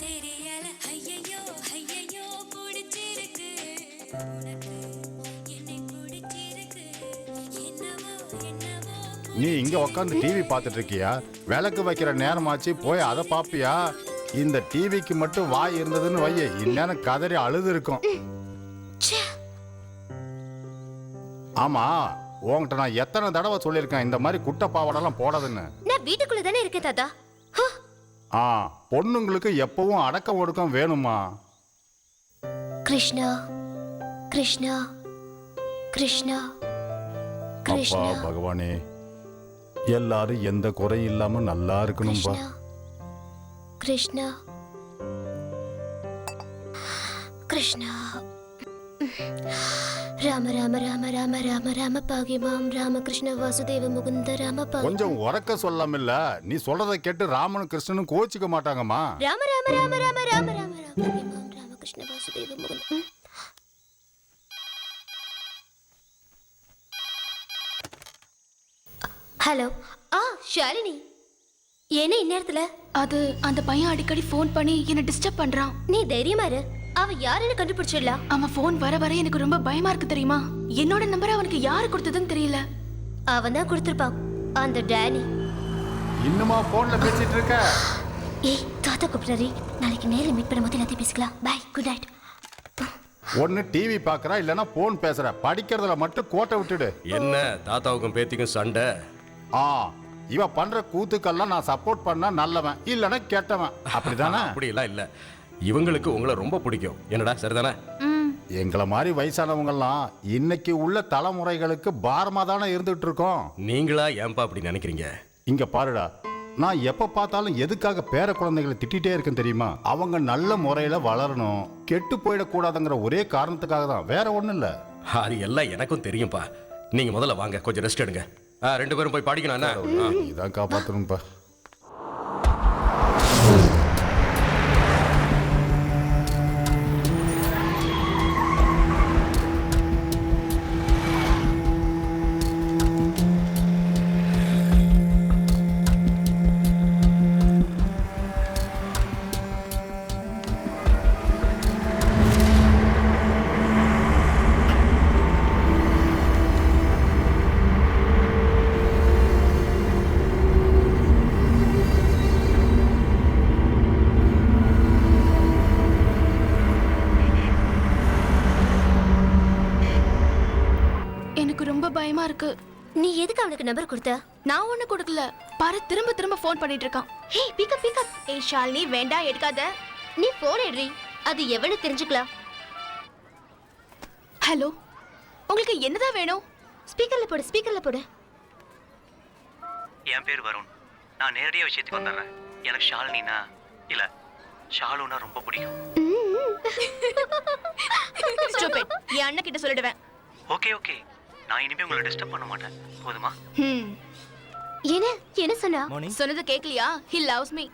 தெரியல ஐயையோ ஐயையோ பிடிச்சிருக்கு உனக்கு என்னை பிடிச்சிருக்கு என்னவோ என்னவோ நீ இங்க உட்காந்து டிவி பார்த்துட்டு இருக்கியா? விளக்கு வைக்கிற நேரமாச்சு, போய் அதை பாப்பியா? இந்த டிவிக்கு மட்டும் வாய் இருந்ததுன்னு வைய, இந்நேரம் கதறி அழுது இருக்கும். ஆமா, உன்கிட்ட நான் எத்தனை தடவை சொல்லியிருக்கேன் இந்த மாதிரி குட்டை பாவாடெல்லாம் போடாதுன்னு. நான் வீட்டுக்குள்ள தானே இருக்கேன் தாத்தா. பொண்ணுங்களுக்கு எப்பவும் அடக்கம் ஒடுக்கம் வேணுமா? கிருஷ்ணா கிருஷ்ணா கிருஷ்ணா அப்பா கிருஷ்ணா பகவானே, எல்லாரும் எந்த குறையும் இல்லாம நல்லா இருக்கணும்பா. கிருஷ்ணா கிருஷ்ணா ராம ராம ராம ராம ராம ராம பாகிமாம் ராமகிருஷ்ண வாசுதேவ முகுந்த ராம கொஞ்சம் உறக்க சொல்லாமல்ல, நீ சொல்றதை கேட்டு ராமனும் கிருஷ்ணனும் கோச்சிக்க மாட்டாங்கம்மா. ராம ராம ராம ராம ராம ராம ராம பாகிமாம் ராமகிருஷ்ண வாசுதேவ முகுந்த. ஹலோ. ஷாலினி, என்ன இந்நேரத்துல? அது அந்த பையன் அடிக்கடி ஃபோன் பண்ணி என்ன டிஸ்டர்ப் பண்றான். நீ தைரியமா இரு, அவன் யாருன்னு கண்டுபிடிச்சிடலாம். அவன் ஃபோன் வர வர எனக்கு ரொம்ப பயமா இருக்கு தெரியுமா? என்னோட நம்பர் அவனுக்கு யாரு கொடுத்ததுன்னு தெரியல. அவன் தான் கொடுத்திருப்பான், அந்த டேனி. இன்னுமா போன்ல பேசிட்டு இருக்க? ஏய், தாத்தா கூப்பிடுறாரு, நாளைக்கு நேரில் மீட் பண்ணும்போது எல்லாத்தையும் பேசிக்கலாம். Bye, good night. ஒன்னு டிவி பாக்குறா, இல்லனா போன் பேசுற. படிக்கிறதுல மட்டும் கோட்டை விட்டுடு. என்ன தாத்தாவுக்கும் பேத்திக்கும் சண்டை? இவ பண்ற கூத்துக்கெல்லாம் நான் சப்போர்ட் பண்ணா நல்லவன், இல்லனா கெட்டவன், அப்படிதானே? அப்படிலாம் இல்ல, இவங்களுக்கு உங்களை ரொம்ப பிடிக்கும். என்னடா சரிதானே? எங்களை மாதிரி வயசானவங்கெல்லாம் இன்னைக்கு உள்ள தலைமுறைகளுக்கு பாரமா தானே இருந்துட்டு இருக்கோம். நீங்களா ஏன்பா அப்படி நினைக்கிறீங்க? இங்க பாருடா, நான் எப்ப பார்த்தாலும் எதுக்காக பேர குழந்தைகளை திட்டிகிட்டே இருக்கேன் தெரியுமா? அவங்க நல்ல முறையில வளரணும், கெட்டு போயிடக்கூடாதுங்கிற ஒரே காரணத்துக்காக தான், வேற ஒண்ணும் இல்ல. அது எல்லாம் எனக்கும் தெரியும்பா. நீங்க முதல்ல வாங்க, கொஞ்சம் ரெஸ்ட் எடுங்க. ரெண்டு பேரும் போய் படிக்கணும். இதான் காப்பாத்தணும்பா. பயமா இருக்கு. நீ எதுக்கு அவனுக்கு நம்பர் கொடுத்த? நான் ஒண்ணு கொடுக்கல, பாரு திரும்ப திரும்ப ஃபோன் பண்ணிட்டு இருக்கான். ஹே, பிக் அப். ஏய் ஷாலினி, வேண்டாம், எடுக்காத. நீ போன் எடுறி, அது எவனு தெரிஞ்சுக்கலாம். ஹலோ, உங்களுக்கு என்னதான் வேணும்? ஸ்பீக்கர்ல போடு. என் பேர் வருண். நான் நேரடியாக விஷயத்துக்கு வந்துடுறேன். எனக்கு ஷாலினினா இல்ல ஷாலுனா ரொம்ப பிடிக்கும். ஸ்டூபிட், என் அண்ணன் கிட்ட சொல்லிடுவேன். ஓகே, நான் இனிமே உங்களை டிஸ்டர்ப் பண்ண மாட்டேன், போதுமா? என்ன சொன்னா? சொன்னது கேக்கலையா? He loves me.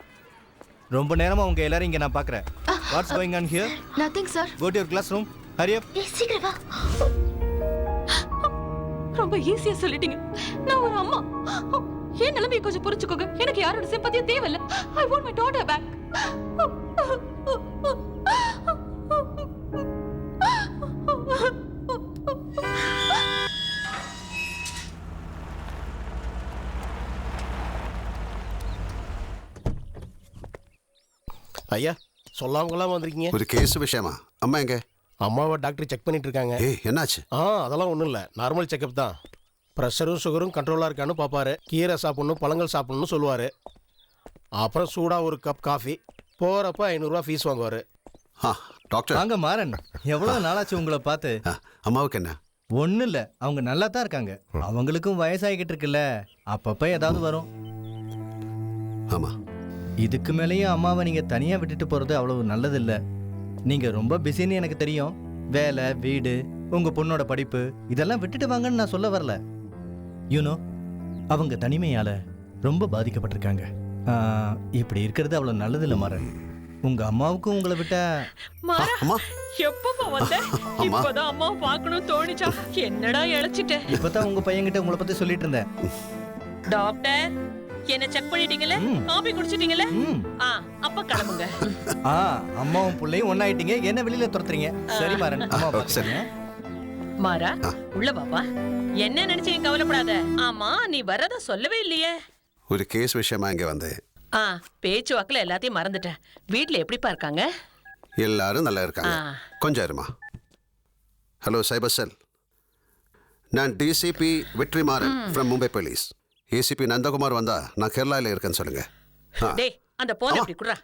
ரொம்ப நேரமா உங்க எல்லாரும் இங்க நான் பார்க்கறேன். What's going on here? Nothing, sir. Go to your classroom. Hurry up. சீக்கிரம் வா. ரொம்ப ஈஸியா சொல்லிட்டீங்க. நான் ஒரு அம்மா, என் நிலைமையை கொஞ்சம் புரிஞ்சுக்கோங்க. எனக்கு யாரோட சிம்பத்தியும் தேவையில்லை. I want my daughter back. ஐயா, சொல்லாமலாம் வந்திருக்கீங்க. ஒரு கேஸ் விஷயமா? அம்மா எங்க? அம்மாவை டாக்டர் செக் பண்ணிட்டு இருக்காங்க. என்னாச்சு? அதெல்லாம் ஒன்றும் இல்லை, நார்மல் செக்அப் தான். ப்ரெஷரும் சுகரும் கண்ட்ரோலாக இருக்கான்னு பார்ப்பாரு. கீரை சாப்பிடணும், பழங்கள் சாப்பிடணும்னு சொல்லுவார். அப்புறம் சூடாக ஒரு கப் காஃபி. போகிறப்ப 500 ரூபா ஃபீஸ் வாங்குவார். டாக்டர் வாங்க மாறன், எவ்வளோ நாளாச்சு உங்களை பார்த்து. அம்மாவுக்கு என்ன? ஒன்றும் இல்லை, அவங்க நல்லா தான் இருக்காங்க. அவங்களுக்கும் வயசாகிக்கிட்டு இருக்குல்ல, அப்பப்போ ஏதாவது வரும். ஆமாம், இதுக்கு மேலேயும் அம்மாவை நீங்கள் தனியாக விட்டுட்டு போகிறது அவ்வளவு நல்லதில்லை. நீங்கள் ரொம்ப பிஸின்னு எனக்கு தெரியும். வேலை, வீடு, உங்கள் பொண்ணோட படிப்பு இதெல்லாம் விட்டுட்டு வாங்கன்னு நான் சொல்ல வரல. யூனோ, அவங்க தனிமையால் ரொம்ப பாதிக்கப்பட்டிருக்காங்க. இப்படி இருக்கிறது அவ்வளோ நல்லதில்லை மாறன். உங்கள் அம்மாவுக்கும் உங்களை விட்டா. எப்பப்பா வந்த? இப்பதான் அம்மாவை பார்க்கணும் தோணிச்சா? என்னடா இழைச்சிட்ட? இப்பதான் உங்கள் பையன்கிட்ட உங்களை பற்றி சொல்லிட்டு இருந்தேன். டாக்டர் என்ன செக் பண்ணிட்டீங்கல? காபி குடிச்சிட்டீங்கல? அப்ப கிளம்புங்க. அம்மாவும் புள்ளையும் ஒண்ணாயிட்டீங்க, என்ன வெளியில துரத்துறீங்க? சரி மாறன், அம்மா பாத்துங்க. மாறா, உள்ள பாப்பா. என்ன நினைச்சீங்க? கவலைப்படாத. ஆமா, நீ வரத சொல்லவே இல்லையே. ஒரு கேஸ் விஷயமா இங்க வந்தேன். பேச்சு வாக்குல எல்லாத்தையும் மறந்துட்டேன். வீட்ல எப்படிப்பா இருக்காங்க? எல்லாரும் நல்லா இருக்காங்க. கொஞ்சம் இருமா. ஹலோ சைபர் செல், நான் DCP Vetrimaaran from Mumbai police. ACP Nandakumar வந்தா நான் கேரளால இருக்கேன்னு சொல்லுங்க. டேய், அந்த போன் அப்படி குடுறா.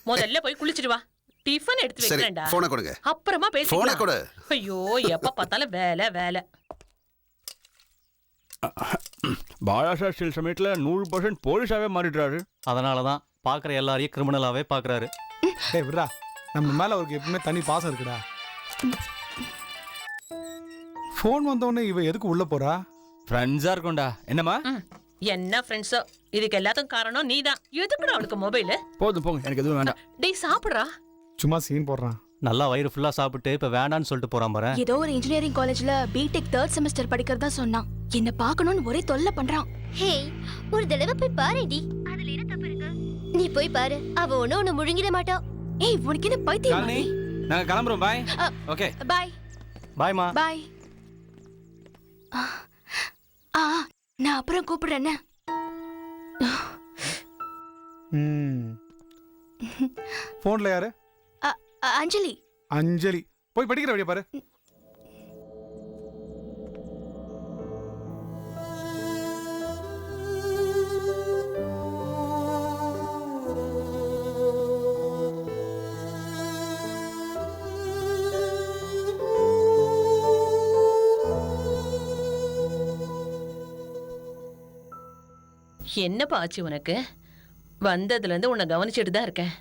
முதல்ல போய் குளிச்சிட்டு வா. டிஃபன் எடுத்து வைக்கிறேன்டா. போனை கொடுங்க. அப்புறமா பேசிக்கலாம். போனை கொடு. ஐயோ, எப்ப பார்த்தாலும் வேலை வேலை. பாலாசா சில சமயத்துல 100% போலீஸாவே மாறிடுறாரு. அதனாலதான் பாக்குற எல்லாரையும் கிரிமினலாவே பாக்குறாரு. டேய் விட்றா, நம்ம மேல அவருக்கு எப்பவுமே தனி பாசம் இருக்குடா. ஃபோன் வந்தோடனே இவ எதுக்கு உள்ள போறா? ஃப்ரெண்ட்ஸா இருக்கும்டா. என்னம்மா? என்ன ஃப்ரெண்ட்ஸோ? இதுக்கு எல்லாத்துக்கும் காரணம் நீதான். எதுக்குடா அவளுக்கு மொபைல்? போதும் போங்க, எனக்கு எதுவும் வேண்டாம். டேய் சாப்பிடுறா. சும்மா சீன் போடுறான். நல்லா வயிறு ஃபுல்லா சாப்பிட்டு இப்ப வேண்டான்னு சொல்லிட்டு போறான் பாரு. ஏதோ ஒரு இன்ஜினியரிங் காலேஜ்ல பிடெக் 3rd செமஸ்டர் படிக்கிறதா சொன்னான். என்ன பார்க்கணும்னு ஒரே தொல்லை பண்றான். ஹே, ஒரு தடவை போய் பாருடி. அதுல என்ன தப்பு இருக்கு? நீ போய் பாரு, அவ ஒண்ணு முழுங்கிட மாட்டா. ஏய், உனக்கு என்ன பைத்தியம்? நாங்க கிளம்புறோம். பாய். Okay bye. பாய்மா. பாய். நான் அப்புறம் கூப்பிடுறேன். போன்ல யாரு? அஞ்சலி. அஞ்சலி போய் படிக்கிற வழியா பாரு. என்னப்பா ஆச்சு உனக்கு? வந்ததுல இருந்து உன்னை கவனிச்சுட்டு தான் இருக்கேன்.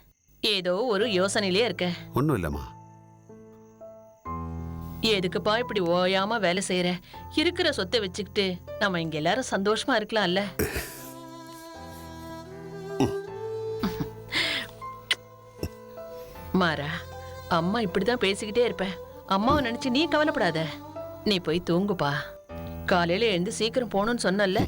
ஏதோ ஒரு யோசனையிலே இருக்க. ஒன்றும் இல்லைம்மா. எதுக்குப்பா இப்படி ஓயாம வேலை செய்யற? இருக்கிற சொத்தை வச்சுக்கிட்டு நம்ம இங்க எல்லாரும் சந்தோஷமா இருக்கலாம்ல. மாறா, அம்மா இப்படிதான் பேசிக்கிட்டே இருப்பேன். அம்மாவை நினைச்சு நீ கவலைப்படாத. நீ போய் தூங்குப்பா. காலையில எழுந்து சீக்கிரம் போகணும்னு சொன்னல,